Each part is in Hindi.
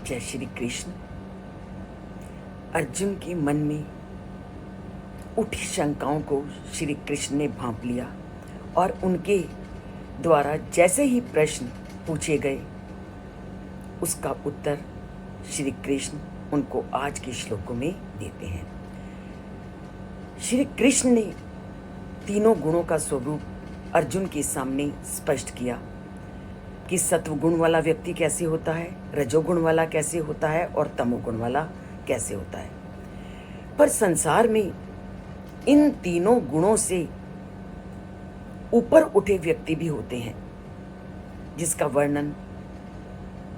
जय श्री कृष्ण। अर्जुन के मन में उठी शंकाओं को श्री कृष्ण ने भांप लिया और उनके द्वारा जैसे ही प्रश्न पूछे गए उसका उत्तर श्री कृष्ण उनको आज के श्लोकों में देते हैं। श्री कृष्ण ने तीनों गुणों का स्वरूप अर्जुन के सामने स्पष्ट किया कि सत्व गुण वाला व्यक्ति कैसे होता है, रजोगुण वाला कैसे होता है और तमोगुण वाला कैसे होता है। पर संसार में इन तीनों गुणों से ऊपर उठे व्यक्ति भी होते हैं, जिसका वर्णन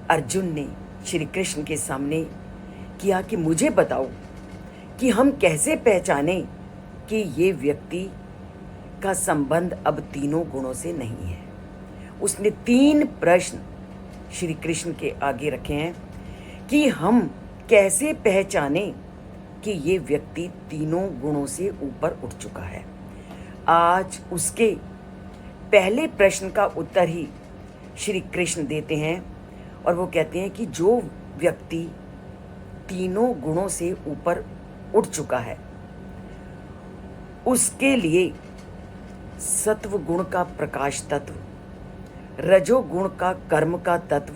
अर्जुन ने श्री कृष्ण के सामने किया कि मुझे बताओ कि हम कैसे पहचाने कि ये व्यक्ति का संबंध अब तीनों गुणों से नहीं है। उसने 3 प्रश्न श्री कृष्ण के आगे रखे हैं कि हम कैसे पहचाने कि ये व्यक्ति तीनों गुणों से ऊपर उठ चुका है। आज उसके पहले प्रश्न का उत्तर ही श्री कृष्ण देते हैं और वो कहते हैं कि जो व्यक्ति तीनों गुणों से ऊपर उठ चुका है उसके लिए सत्व गुण का प्रकाश तत्व, रजो गुण का कर्म का तत्व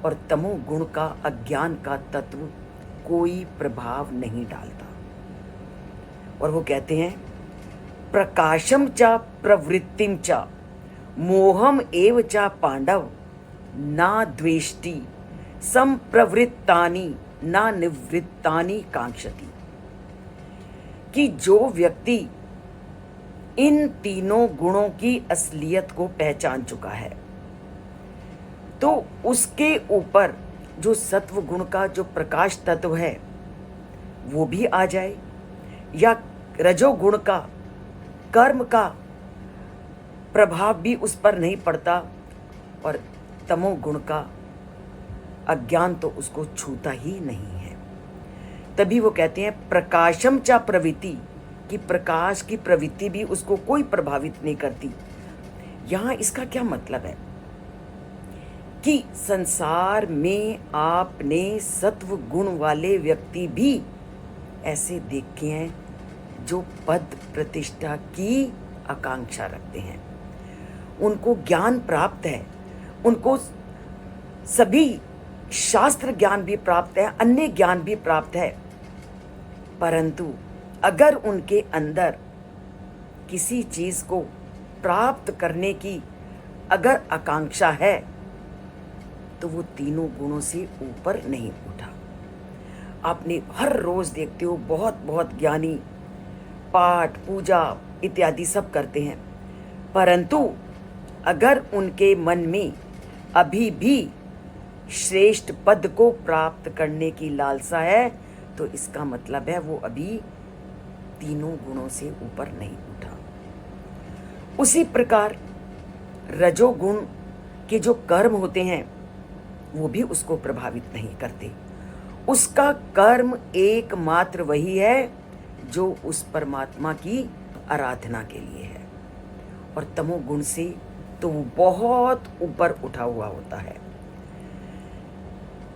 और तमो गुण का अज्ञान का तत्व कोई प्रभाव नहीं डालता। और वो कहते हैं प्रकाशम च प्रवृत्तिम च मोहम एव च पांडव ना द्वेष्टि संप्रवृत्तानि ना निवृत्तानि कांक्षति। कि जो व्यक्ति इन तीनों गुणों की असलियत को पहचान चुका है तो उसके ऊपर जो सत्व गुण का जो प्रकाश तत्व है वो भी आ जाए, या रजोगुण का कर्म का प्रभाव भी उस पर नहीं पड़ता और तमोगुण का अज्ञान तो उसको छूता ही नहीं है। तभी वो कहते हैं प्रकाशम च प्रवृत्ति, कि प्रकाश की प्रवृत्ति भी उसको कोई प्रभावित नहीं करती। यहाँ इसका क्या मतलब है कि संसार में आपने सत्व गुण वाले व्यक्ति भी ऐसे देखे हैं जो पद प्रतिष्ठा की आकांक्षा रखते हैं, उनको ज्ञान प्राप्त है, उनको सभी शास्त्र ज्ञान भी प्राप्त है, अन्य ज्ञान भी प्राप्त है, परंतु अगर उनके अंदर किसी चीज को प्राप्त करने की अगर आकांक्षा है तो वो तीनों गुणों से ऊपर नहीं उठा। आपने हर रोज देखते हो बहुत बहुत ज्ञानी पाठ पूजा इत्यादि सब करते हैं, परंतु अगर उनके मन में अभी भी श्रेष्ठ पद को प्राप्त करने की लालसा है तो इसका मतलब है वो अभी तीनों गुणों से ऊपर नहीं उठा। उसी प्रकार रजोगुण के जो कर्म होते हैं वो भी उसको प्रभावित नहीं करते। उसका कर्म एकमात्र वही है जो उस परमात्मा की आराधना के लिए है, और तमोगुण से तो वो बहुत ऊपर उठा हुआ होता है।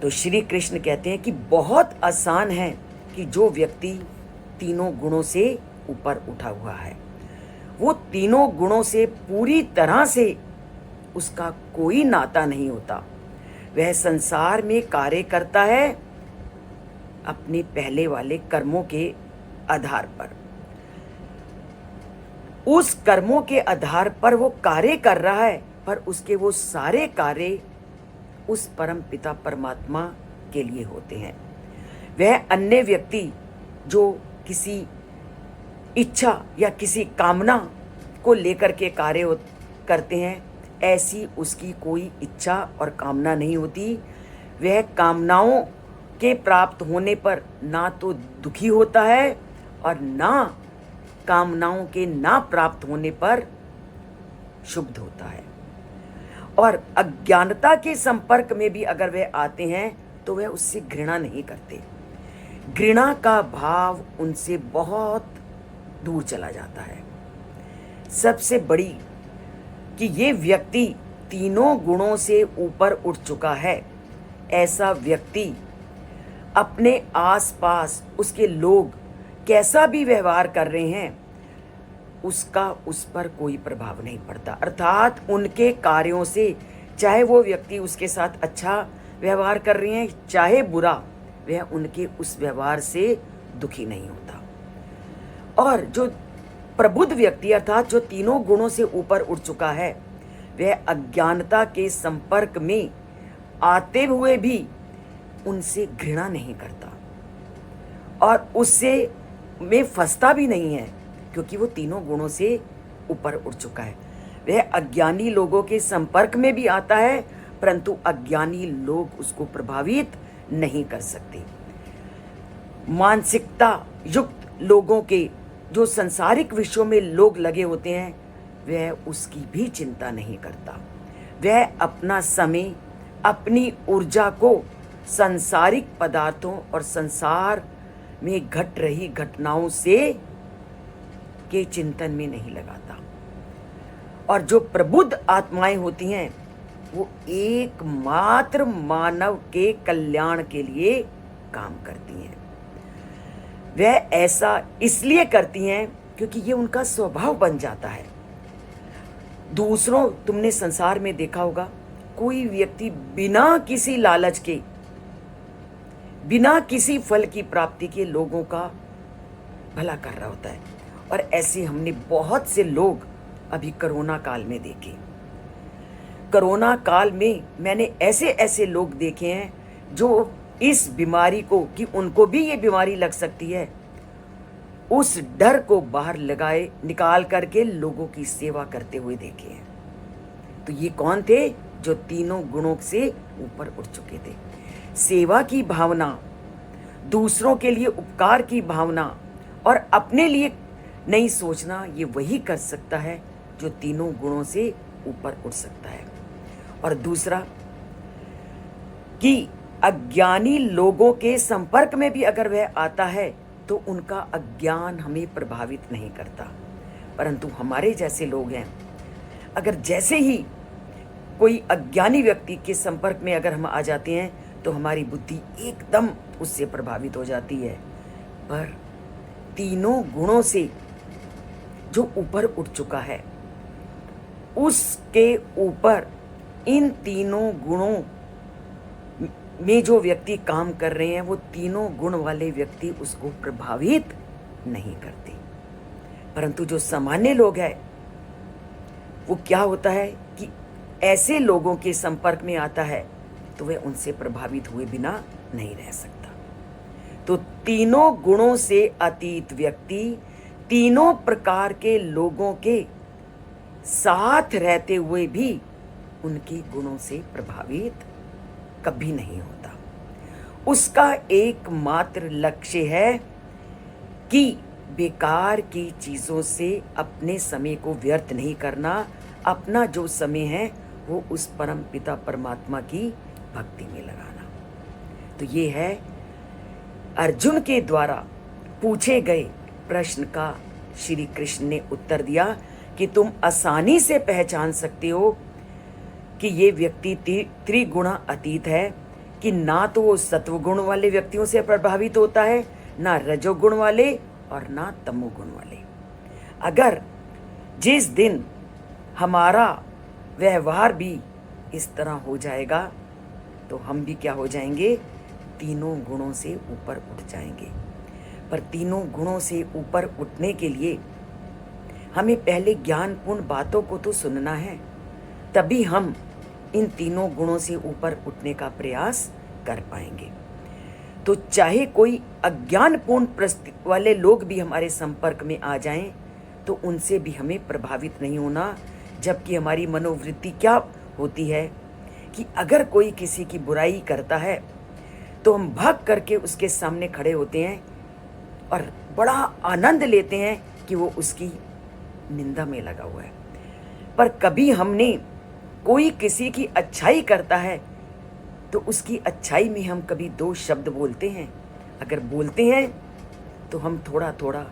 तो श्री कृष्ण कहते हैं कि बहुत आसान है कि जो व्यक्ति तीनों गुणों से ऊपर उठा हुआ है, वो तीनों गुणों से पूरी तरह से उसका कोई नाता नहीं होता। वह संसार में कार्य करता है अपने पहले वाले कर्मों के आधार पर। उस कर्मों के आधार पर वो कार्य कर रहा है, पर उसके वो सारे कार्य उस परम पिता परमात्मा के लिए होते हैं। वह अन्य व्यक्ति जो किसी इच्छा या किसी कामना को लेकर के कार्य करते हैं, ऐसी उसकी कोई इच्छा और कामना नहीं होती। वह कामनाओं के प्राप्त होने पर ना तो दुखी होता है और ना कामनाओं के ना प्राप्त होने पर शुद्ध होता है। और अज्ञानता के संपर्क में भी अगर वह आते हैं तो वह उससे घृणा नहीं करते। घृणा का भाव उनसे बहुत दूर चला जाता है। सबसे बड़ी कि ये व्यक्ति तीनों गुणों से ऊपर उठ चुका है, ऐसा व्यक्ति अपने आसपास उसके लोग कैसा भी व्यवहार कर रहे हैं, उसका उस पर कोई प्रभाव नहीं पड़ता। अर्थात उनके कार्यों से, चाहे वो व्यक्ति उसके साथ अच्छा व्यवहार कर रहे हैं चाहे बुरा, वह उनके उस व्यवहार से दुखी नहीं होता। और जो प्रबुद्ध व्यक्ति अर्थात जो तीनों गुणों से ऊपर उठ चुका है, वह अज्ञानता के संपर्क में आते हुए भी उनसे घृणा नहीं करता और उससे में फंसता भी नहीं है, क्योंकि वो तीनों गुणों से ऊपर उठ चुका है। वह अज्ञानी लोगों के संपर्क में भी आता है, परंतु अज्ञानी लोग उसको प्रभावित नहीं कर सकते। मानसिकता युक्त लोगों के जो संसारिक विषयों में लोग लगे होते हैं, वह उसकी भी चिंता नहीं करता। वह अपना समय, अपनी ऊर्जा को सांसारिक पदार्थों और संसार में घट रही घटनाओं से के चिंतन में नहीं लगाता। और जो प्रबुद्ध आत्माएं होती हैं, वो एकमात्र मानव के कल्याण के लिए काम करती हैं। वह ऐसा इसलिए करती हैं क्योंकि ये उनका स्वभाव बन जाता है। दूसरों, तुमने संसार में देखा होगा, कोई व्यक्ति बिना किसी लालच के, बिना किसी फल की प्राप्ति के लोगों का भला कर रहा होता है। और ऐसे हमने बहुत से लोग अभी कोरोना काल में देखे। कोरोना काल में मैंने ऐसे ऐसे लोग देखे हैं जो इस बीमारी को, कि उनको भी ये बीमारी लग सकती है, उस डर को बाहर लगाए निकाल करके लोगों की सेवा करते हुए देखे हैं। तो ये कौन थे? जो तीनों गुणों से ऊपर उठ चुके थे। सेवा की भावना, दूसरों के लिए उपकार की भावना और अपने लिए नहीं सोचना, ये वही कर सकता है जो तीनों गुणों से ऊपर उठ सकता है। और दूसरा कि अज्ञानी लोगों के संपर्क में भी अगर वह आता है तो उनका अज्ञान हमें प्रभावित नहीं करता, परंतु हमारे जैसे लोग हैं, अगर जैसे ही कोई अज्ञानी व्यक्ति के संपर्क में अगर हम आ जाते हैं तो हमारी बुद्धि एकदम उससे प्रभावित हो जाती है। पर तीनों गुणों से जो ऊपर उठ चुका है, उसके ऊपर इन तीनों गुणों में जो व्यक्ति काम कर रहे हैं, वो तीनों गुण वाले व्यक्ति उसको प्रभावित नहीं करते। परंतु जो सामान्य लोग हैं, वो क्या होता है कि ऐसे लोगों के संपर्क में आता है तो वह उनसे प्रभावित हुए बिना नहीं रह सकता। तो तीनों गुणों से अतीत व्यक्ति तीनों प्रकार के लोगों के साथ रहते हुए भी उनके गुणों से प्रभावित कभी नहीं होता। उसका एकमात्र लक्ष्य है कि बेकार की चीजों से अपने समय को व्यर्थ नहीं करना, अपना जो समय है वो उस परम पिता परमात्मा की भक्ति में लगाना। तो ये है अर्जुन के द्वारा पूछे गए प्रश्न का श्री कृष्ण ने उत्तर दिया कि तुम आसानी से पहचान सकते हो कि ये व्यक्ति त्रिगुणा अतीत है, कि ना तो वो सत्वगुण वाले व्यक्तियों से प्रभावित होता है, ना रजोगुण वाले और ना तमोगुण वाले। अगर जिस दिन हमारा व्यवहार भी इस तरह हो जाएगा तो हम भी क्या हो जाएंगे? तीनों गुणों से ऊपर उठ जाएंगे। पर तीनों गुणों से ऊपर उठने के लिए हमें पहले ज्ञानपूर्ण बातों को तो सुनना है, तभी हम इन तीनों गुणों से ऊपर उठने का प्रयास कर पाएंगे। तो चाहे कोई अज्ञानपूर्ण परिस्थिति वाले लोग भी हमारे संपर्क में आ जाएं तो उनसे भी हमें प्रभावित नहीं होना। जबकि हमारी मनोवृत्ति क्या होती है कि अगर कोई किसी की बुराई करता है तो हम भाग करके उसके सामने खड़े होते हैं और बड़ा आनंद लेते हैं कि वो उसकी निंदा में लगा हुआ है। पर कभी हमने कोई किसी की अच्छाई करता है तो उसकी अच्छाई में हम कभी दो शब्द बोलते हैं? अगर बोलते हैं तो हम थोड़ा थोड़ा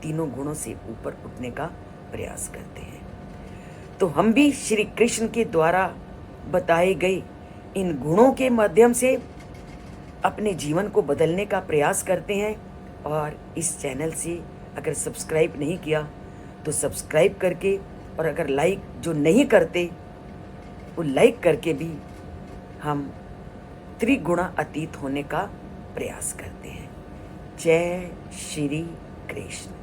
तीनों गुणों से ऊपर उठने का प्रयास करते हैं। तो हम भी श्री कृष्ण के द्वारा बताए गए इन गुणों के माध्यम से अपने जीवन को बदलने का प्रयास करते हैं। और इस चैनल से अगर सब्सक्राइब नहीं किया तो सब्सक्राइब करके, और अगर लाइक जो नहीं करते वो लाइक करके भी हम त्रिगुणा अतीत होने का प्रयास करते हैं। जय श्री कृष्ण।